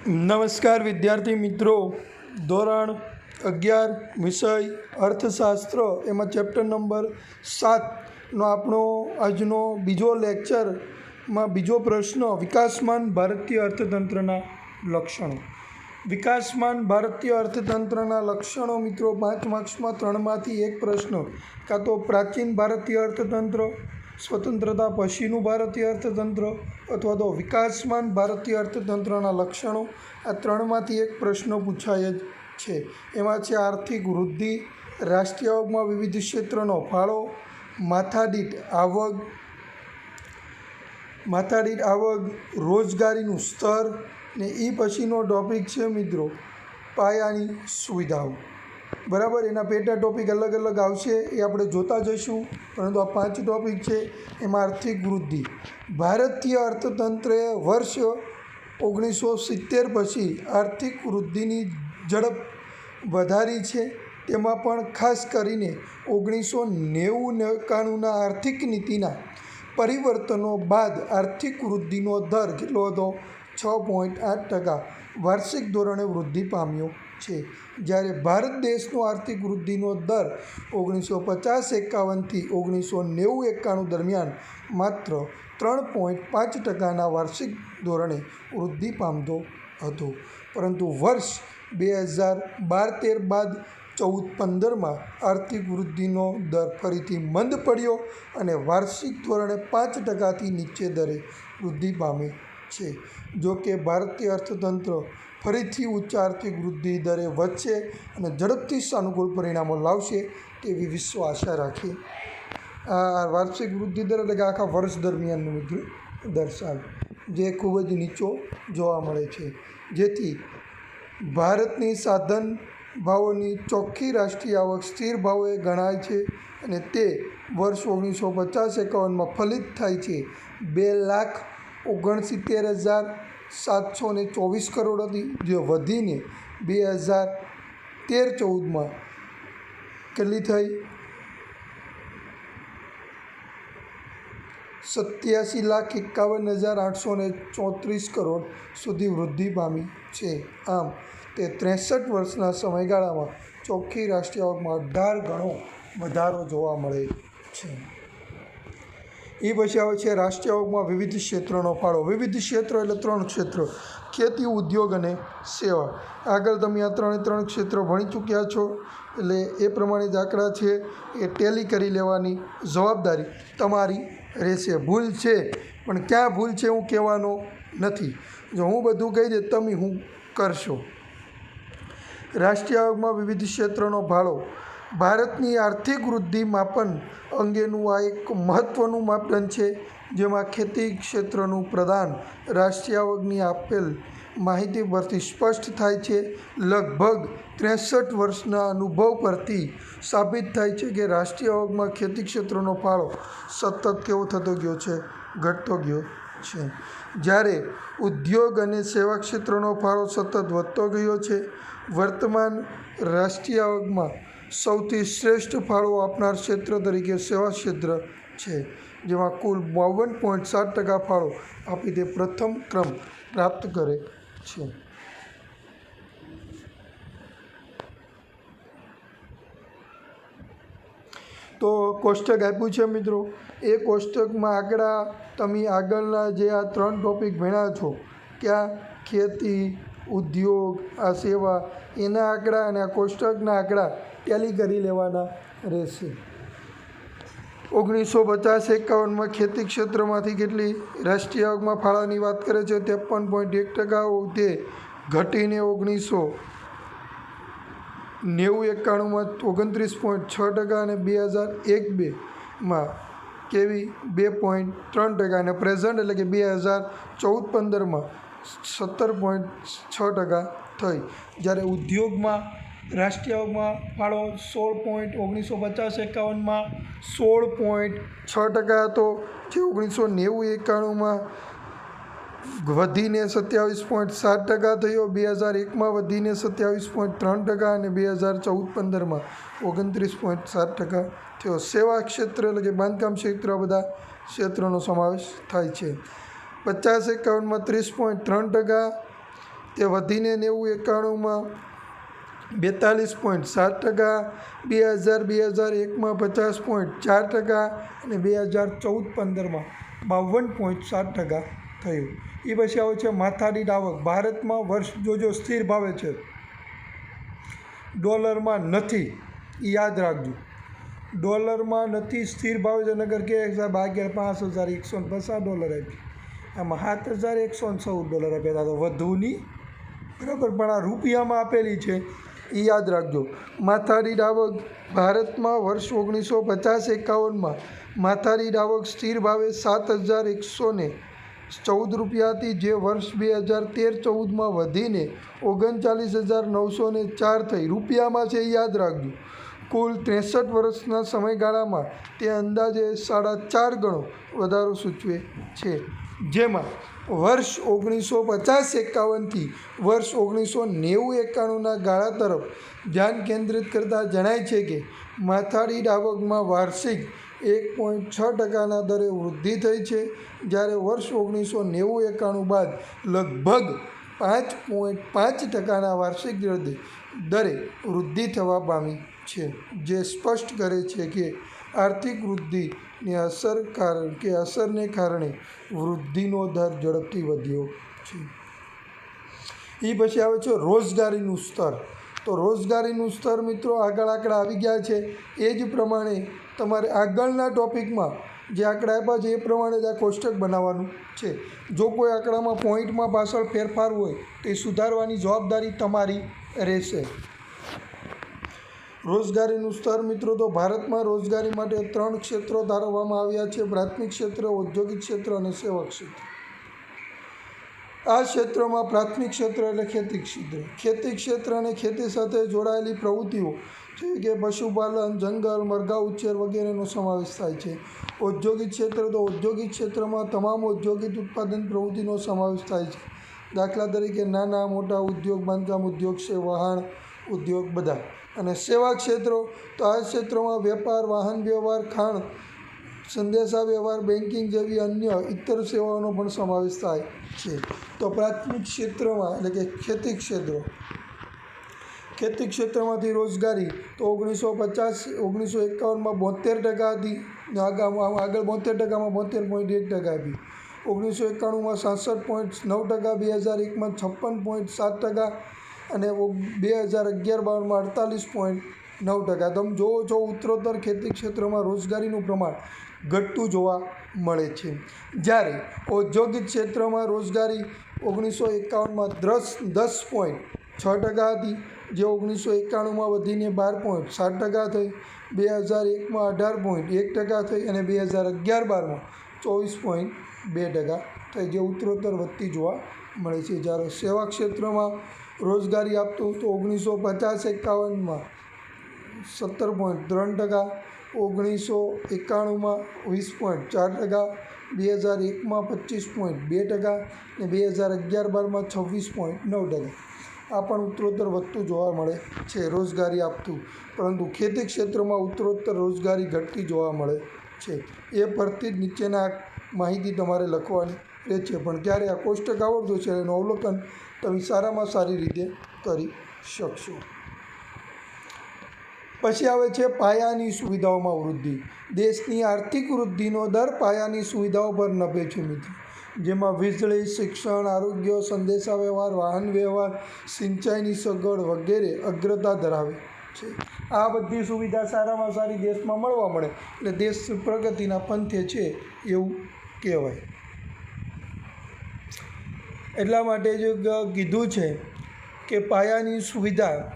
નમસ્કાર વિદ્યાર્થી મિત્રો, ધોરણ 11 વિષય અર્થશાસ્ત્ર એમાં ચેપ્ટર નંબર 7નો આપણો આજનો બીજો લેક્ચરમાં બીજો પ્રશ્ન વિકાસમાન ભારતીય અર્થતંત્રના લક્ષણો. વિકાસમાન ભારતીય અર્થતંત્રના લક્ષણો મિત્રો 5 માર્ક્સમાં 3માંથી એક પ્રશ્ન, કાં તો પ્રાચીન ભારતીય અર્થતંત્ર, સ્વતંત્રતા પછીનું ભારતીય અર્થતંત્ર અથવા તો વિકાસમાન ભારતીય અર્થતંત્રના લક્ષણો. આ 3માંથી એક પ્રશ્ન પૂછાય જ છે. એમાં છે આર્થિક વૃદ્ધિ, રાષ્ટ્રીય આવકમાં વિવિધ ક્ષેત્રનો ફાળો, માથાદીઠ આવક, રોજગારીનું સ્તર ને એ પછીનો ટૉપિક છે મિત્રો પાયાની સુવિધાઓ. બરાબર, એના પેટા ટોપિક અલગ અલગ આવશે, એ આપણે જોતા જઈશું. પરંતુ આ 5 ટોપિક છે. એમાં આર્થિક વૃદ્ધિ, ભારતીય અર્થતંત્રએ વર્ષ 1970 પછી આર્થિક વૃદ્ધિની ઝડપ વધારી છે. તેમાં પણ ખાસ કરીને 1990-91ના આર્થિક નીતિના પરિવર્તનો બાદ આર્થિક વૃદ્ધિનો દર કેટલો હતો? 6.8% વાર્ષિક ધોરણે વૃદ્ધિ પામ્યો છે. જ્યારે ભારત દેશનો આર્થિક વૃદ્ધિનો દર 1950-51થી 1990-91 દરમિયાન માત્ર 3.5%ના વાર્ષિક ધોરણે વૃદ્ધિ પામતો હતો. પરંતુ વર્ષ 2012-13 બાદ 14-15માં આર્થિક વૃદ્ધિનો દર ફરીથી મંદ પડ્યો અને વાર્ષિક ધોરણે 5%થી નીચે દરે વૃદ્ધિ પામે છે. જો કે ભારતીય અર્થતંત્ર ફરીથી ઉચ્ચ આર્થિક વૃદ્ધિ દરે વધશે અને ઝડપથી સાનુકૂળ પરિણામો લાવશે તેવી વિશ્વ આશા રાખે. આ વાર્ષિક વૃદ્ધિ દર એટલે કે આખા વર્ષ દરમિયાનનું મિત્રો દર્શાવે, જે ખૂબ જ નીચો જોવા મળે છે. જેથી ભારતની સાધન ભાવોની ચોખ્ખી રાષ્ટ્રીય આવક સ્થિર ભાવે ગણાય છે અને તે વર્ષ 1950-51માં ફલિત થાય છે 2,69,724 કરોડ હતી, જે વધીને 2013-14માં કેટલી થઈ? 87,51,834 કરોડ સુધી વૃદ્ધિ પામી છે. આમ તે 63 વર્ષના સમયગાળામાં ચોખ્ખી રાષ્ટ્રીય આવકમાં 18 ગણો વધારો જોવા મળે છે. એ પછી આવે છે રાષ્ટ્રીય આવકમાં વિવિધ ક્ષેત્રોનો ફાળો. વિવિધ ક્ષેત્રો એટલે 3 ક્ષેત્રો: ખેતી, ઉદ્યોગ અને સેવા. આગળ તમે આ 3 ક્ષેત્રો ભણી ચૂક્યા છો, એટલે એ પ્રમાણે જ આંકડા છે એ ટેલી કરી લેવાની જવાબદારી તમારી રહેશે. ભૂલ છે પણ ક્યાં ભૂલ છે હું કહેવાનો નથી. જો હું બધું કહી દે તમે હું કરશો. રાષ્ટ્રીય આવકમાં વિવિધ ક્ષેત્રોનો ફાળો ભારતની આર્થિક વૃદ્ધિ માપન અંગેનું આ એક મહત્ત્વનું માપદંડ છે, જેમાં ખેતી ક્ષેત્રનું પ્રદાન રાષ્ટ્રીય આવકની આપેલ માહિતી પરથી સ્પષ્ટ થાય છે. લગભગ 63 વર્ષના અનુભવ પરથી સાબિત થાય છે કે રાષ્ટ્રીય આવકમાં ખેતી ક્ષેત્રનો ફાળો સતત કેવો થતો ગયો છે? ઘટતો ગયો છે. જ્યારે ઉદ્યોગ અને સેવા ક્ષેત્રનો ફાળો સતત વધતો ગયો છે. વર્તમાન રાષ્ટ્રીય આવકમાં સૌથી શ્રેષ્ઠ ફાળો આપનાર ક્ષેત્ર તરીકે સેવા ક્ષેત્ર છે, જેમાં કુલ 52.7% ફાળો આપી તે પ્રથમ ક્રમ પ્રાપ્ત કરે છે. તો કોષ્ટક આપ્યું છે મિત્રો, એ કોષ્ટકમાં આંકડા તમે આગળના જે આ 3 ટોપિક ભણ્યા છો, ક્યાં ખેતી, ઉદ્યોગ, આ સેવા, એના આંકડા અને આ કોષ્ટકના આંકડા ટેલી કરી લેવાના રહેશે. 1950-51માં ખેતી ક્ષેત્રમાંથી કેટલી રાષ્ટ્રીય આવકમાં ફાળાની વાત કરે છે? 53.1%. તે ઘટીને 1990-91માં 29.6% અને 2001-02માં કેવી 2.3% અને પ્રેઝન્ટ એટલે કે 2014-15માં 17.6% થઈ. જ્યારે ઉદ્યોગમાં રાષ્ટ્રીય આવકમાં ફાળો 1950-51માં 16.6% હતો, જે 1990-91માં વધીને 27.7% થયો, 2001માં વધીને 27.3% અને 2014-15માં 29.7% થયો. સેવા ક્ષેત્ર એટલે કે બાંધકામ ક્ષેત્ર, આ બધા ક્ષેત્રોનો સમાવેશ થાય છે. 50-51માં 30.3%, તે વધીને 90-91માં 42.7%, 2000-2001માં 50.4% અને 2014-15માં 52.7% થયું. એ પછી આવે છે માથાદીઠ આવક. ભારતમાં વર્ષ જોજો સ્થિર ભાવે છે, ડોલરમાં નથી, એ યાદ રાખજો. ડોલરમાં નથી, સ્થિર ભાવે છે. નગર કે સાહેબ આગળ $5,150 આપી, આમાં $7,114 આપ્યા હતા, તો વધુ નહીં બરાબર, પણ આ રૂપિયામાં આપેલી છે એ યાદ રાખજો. માથાદીઠ આવક ભારતમાં વર્ષ 1950-51માં માથાદીઠ આવક સ્થિર ભાવે $7,114 હતી, જે વર્ષ 2013-14માં વધીને $39,904 થઈ. રૂપિયામાં છે એ યાદ રાખજો. કુલ 63 વર્ષના સમયગાળામાં તે અંદાજે 4.5 ગણો વધારો સૂચવે છે, જેમાં વર્ષ 1950-51થી વર્ષ 1990-91ના ગાળા તરફ ધ્યાન કેન્દ્રિત કરતાં જણાય છે કે માથાદીઠ આવકમાં વાર્ષિક 1.6%ના દરે વૃદ્ધિ થઈ છે, જ્યારે વર્ષ 1990-91 બાદ લગભગ 5.5%ના વાર્ષિક દરે વૃદ્ધિ થવા પામી છે, જે સ્પષ્ટ કરે છે કે આર્થિક વૃદ્ધિની અસરને કારણે વૃદ્ધિનો દર ઝડપથી વધ્યો છે. એ પછી આવે છે રોજગારીનું સ્તર. તો રોજગારીનું સ્તર મિત્રો આગળ આંકડા આવી ગયા છે, એ જ પ્રમાણે તમારે આગળના ટોપિકમાં જે આંકડા આપ્યા છે એ પ્રમાણે જ આ કોષ્ટક બનાવવાનું છે. જો કોઈ આંકડામાં પોઈન્ટમાં પાછળ ફેરફાર હોય તો એ સુધારવાની જવાબદારી તમારી રહેશે. રોજગારીનું સ્તર મિત્રો, તો ભારતમાં રોજગારી માટે 3 ક્ષેત્રો ધારવામાં આવ્યા છે: પ્રાથમિક ક્ષેત્ર, ઔદ્યોગિક ક્ષેત્ર અને સેવા ક્ષેત્ર. આ ક્ષેત્રમાં પ્રાથમિક ક્ષેત્ર એટલે ખેતી ક્ષેત્ર. ખેતી ક્ષેત્ર અને ખેતી સાથે જોડાયેલી પ્રવૃત્તિઓ જેવી કે પશુપાલન, જંગલ, મરઘા ઉછેર વગેરેનો સમાવેશ થાય છે. ઔદ્યોગિક ક્ષેત્ર, તો ઔદ્યોગિક ક્ષેત્રમાં તમામ ઔદ્યોગિક ઉત્પાદન પ્રવૃત્તિનો સમાવેશ થાય છે, દાખલા તરીકે નાના મોટા ઉદ્યોગ, બાંધકામ ઉદ્યોગ છે, વહાણ ઉદ્યોગ બધા. અને સેવા ક્ષેત્રો, તો આ ક્ષેત્રોમાં વેપાર, વાહન વ્યવહાર, ખાણ, સંદેશા વ્યવહાર, બેન્કિંગ જેવી અન્ય ઇતર સેવાઓનો પણ સમાવેશ થાય છે. તો પ્રાથમિક ક્ષેત્રમાં એટલે કે ખેતી ક્ષેત્રમાંથી રોજગારી તો 1951-માં 72% હતી, આગળ 72%માં 72.1% આપી, 1991માં 66.9%, 2001માં 56.7% અને 2011-12માં 48.9%. તમે જોવો છો ઉત્તરોત્તર ખેતી ક્ષેત્રમાં રોજગારીનું પ્રમાણ ઘટતું જોવા મળે છે. જ્યારે ઔદ્યોગિક ક્ષેત્રમાં રોજગારી 1951માં 10.6% હતી, જે 1991માં વધીને 12.7% થઈ, 2001માં 18.1% થઈ અને 2011-12માં 24.2% થઈ, જે ઉત્તરોત્તર વધતી જોવા મળે છે. જ્યારે સેવા ક્ષેત્રમાં રોજગારી આપતું તો 1950-51માં 17.3%, 1991માં 20.4%, 2001માં 25.2% અને 2011-12માં 26.9%. આ પણ ઉત્તરોત્તર વધતું જોવા મળે છે રોજગારી આપતું, પરંતુ ખેતી ક્ષેત્રમાં ઉત્તરોત્તર રોજગારી ઘટતી જોવા મળે છે. એ પરથી જ નીચેના માહિતી તમારે લખવાની રહે છે, પણ ત્યારે આ કોષ્ટક આવડતું છે એનું અવલોકન તમે સારામાં સારી રીતે કરી શકશો. પછી આવે છે પાયાની સુવિધાઓમાં વૃદ્ધિ. દેશની આર્થિક વૃદ્ધિનો દર પાયાની સુવિધાઓ પર નભે છે મિત્રો, જેમાં વીજળી, શિક્ષણ, આરોગ્ય, સંદેશાવ્યવહાર, વાહન વ્યવહાર, સિંચાઈની સગવડ વગેરે અગ્રતા ધરાવે છે. આ બધી સુવિધા સારામાં સારી દેશમાં મળવા મળે એટલે દેશ પ્રગતિના પંથે છે એવું કહેવાય. એટલા માટે જ કીધું છે કે પાયાની સુવિધા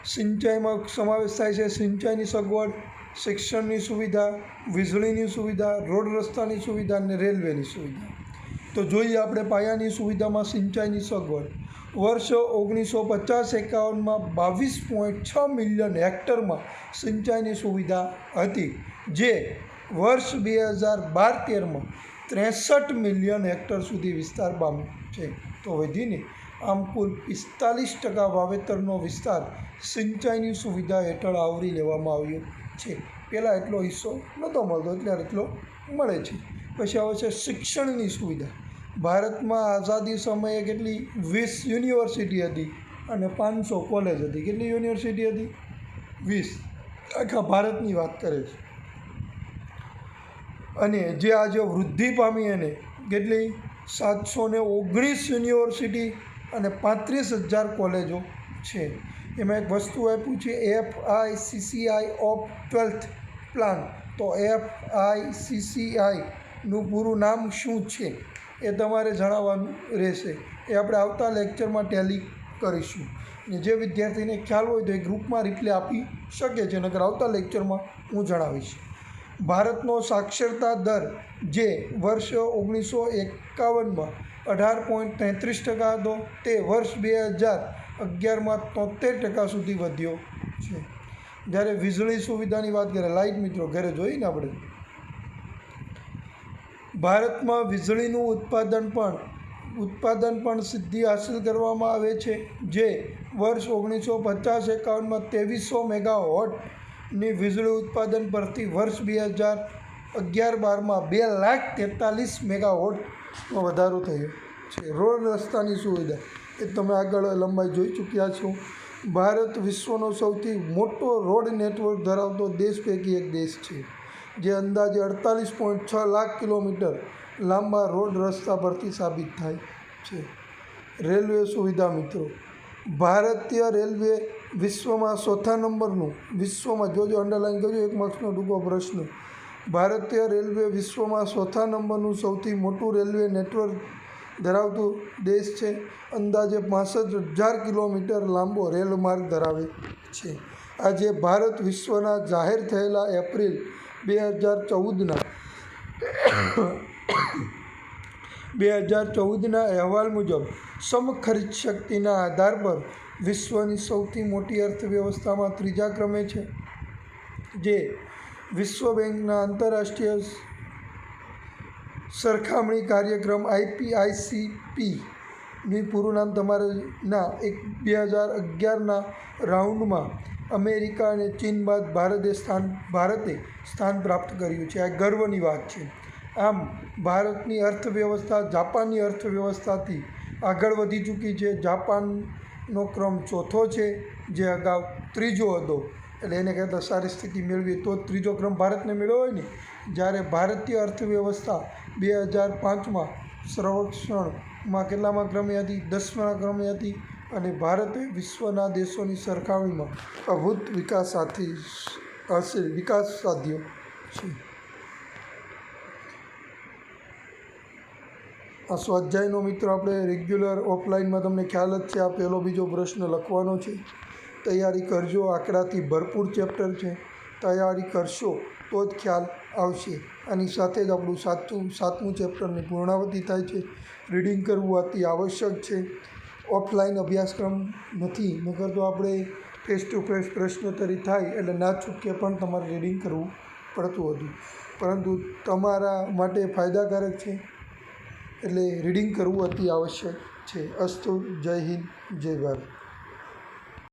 સિંચાઈમાં સમાવેશ થાય છે. સિંચાઈની સગવડ, શિક્ષણની સુવિધા, વીજળીની સુવિધા, રોડ રસ્તાની સુવિધા અને રેલવેની સુવિધા. તો જોઈએ આપણે પાયાની સુવિધામાં સિંચાઈની સગવડ. વર્ષ 1950-51માં 22.6 મિલિયન હેક્ટરમાં સિંચાઈની સુવિધા હતી, જે વર્ષ 2012-13માં 63 મિલિયન હેક્ટર સુધી વિસ્તાર પામ્યો છે. તો વધીને આમ કુલ 45% વાવેતરનો વિસ્તાર સિંચાઈની સુવિધા હેઠળ આવરી લેવામાં આવ્યો છે. પહેલાં એટલો હિસ્સો નહોતો મળતો, અત્યારે એટલો મળે છે. પછી આવે છે શિક્ષણની સુવિધા. ભારતમાં આઝાદી સમયે કેટલી 20 યુનિવર્સિટી હતી અને 500 કોલેજ હતી. કેટલી યુનિવર્સિટી હતી? 20. આખા ભારતની વાત કરે છે. અને જે આજે વૃદ્ધિ પામી એને કેટલી 719 યુનિવર્સિટી અને 35,000 કોલેજો છે. એમાં એક વસ્તુ આપ્યું છે FICCI ઓફ 12th પ્લાન. તો FICCIનું પૂરું નામ શું છે એ તમારે જણાવવાનું રહેશે. એ આપણે આવતા લેક્ચરમાં ટેલી કરીશું. અને જે વિદ્યાર્થીને ખ્યાલ હોય તો એ ગ્રુપમાં રિપ્લે આપી શકે છે, નકર આવતા લેક્ચરમાં હું જણાવીશ. ભારતનો સાક્ષરતા દર જે વર્ષ 1951માં 18.33% હતો તે વર્ષ 2011માં 73% સુધી વધ્યો છે. જ્યારે વીજળી સુવિધાની વાત કરીએ, લાઇટ મિત્રો ઘરે જોઈને આપણે, ભારતમાં વીજળીનું ઉત્પાદન પણ સિદ્ધિ હાંસલ કરવામાં આવે છે, જે વર્ષ 1950-51માં 2300 મેગાવોટની વીજળી ઉત્પાદન પરથી વર્ષ 2011-12માં 2,43,000 મેગાવોટનો વધારો થયો છે. રોડ રસ્તાની સુવિધા એ તમે આગળ લંબાઈ જોઈ ચૂક્યા છો. ભારત વિશ્વનો સૌથી મોટો રોડ નેટવર્ક ધરાવતો દેશ પૈકી એક દેશ છે, જે અંદાજે 48.6 લાખ કિલોમીટર લાંબા રોડ રસ્તા પરથી સાબિત થાય છે. રેલવે સુવિધા મિત્રો, ભારતીય રેલવે વિશ્વમાં ચોથા નંબરનું, વિશ્વમાં જોજો અંડરલાઈન કરજો, 1 માર્ક્સનો ટૂંકો પ્રશ્ન. ભારતીય રેલવે વિશ્વમાં ચોથા નંબરનું સૌથી મોટું રેલવે નેટવર્ક ધરાવતું દેશ છે. અંદાજે 65,000 કિલોમીટર લાંબો રેલમાર્ગ ધરાવે છે. આજે ભારત વિશ્વના જાહેર થયેલા એપ્રિલ 2014ના અહેવાલ મુજબ સમખરીદ શક્તિના આધાર પર વિશ્વની સૌથી મોટી અર્થવ્યવસ્થામાં 3જા ક્રમે છે, જે વિશ્વ બેંકના આંતરરાષ્ટ્રીય સરખામણી કાર્યક્રમ IPICPનું પૂરું નામ તમારે 2011ના રાઉન્ડમાં અમેરિકા અને ચીન બાદ ભારતે સ્થાન પ્રાપ્ત કર્યું છે. આ ગર્વની વાત છે. આમ ભારતની અર્થવ્યવસ્થા જાપાનની અર્થવ્યવસ્થાથી આગળ વધી ચૂકી છે. જાપાનનો ક્રમ 4થો છે, જે અગાઉ 3જો હતો. એટલે એને કહેતા સારી સ્થિતિ મેળવી તો 3જો ક્રમ ભારતને મેળવ્યો હોય ને. જ્યારે ભારતીય અર્થવ્યવસ્થા 2005માં સર્વેક્ષણમાં કેટલામાં ક્રમે હતી? 10મા ક્રમે હતી. અને ભારતે વિશ્વના દેશોની સરખામણીમાં અદ્ભુત વિકાસ સાધ્યો છે. આ સ્વાધ્યાયનો મિત્રો આપણે રેગ્યુલર ઓફલાઈનમાં તમને ખ્યાલ જ છે, આ પહેલો બીજો પ્રશ્ન લખવાનો છે. તૈયારી કરજો. આંકડાથી ભરપૂર ચેપ્ટર છે. તૈયારી કરશો તો જ ખ્યાલ આવશે. આની સાથે જ આપણું 7મું ચેપ્ટરની પૂર્ણાવતિ થાય છે. રીડિંગ કરવું અતિ આવશ્યક છે. ઓફલાઈન અભ્યાસક્રમ નથી, નકર તો આપણે ફેસ ટુ ફેસ પ્રશ્નોત્તરી થાય એટલે ના છૂટકે પણ તમારે રીડિંગ કરવું પડતું હતું, પરંતુ તમારા માટે ફાયદાકારક છે એટલે રીડિંગ કરવું અતિ આવશ્યક છે. અસ્તુ. જય હિન્દ, જય ભારત.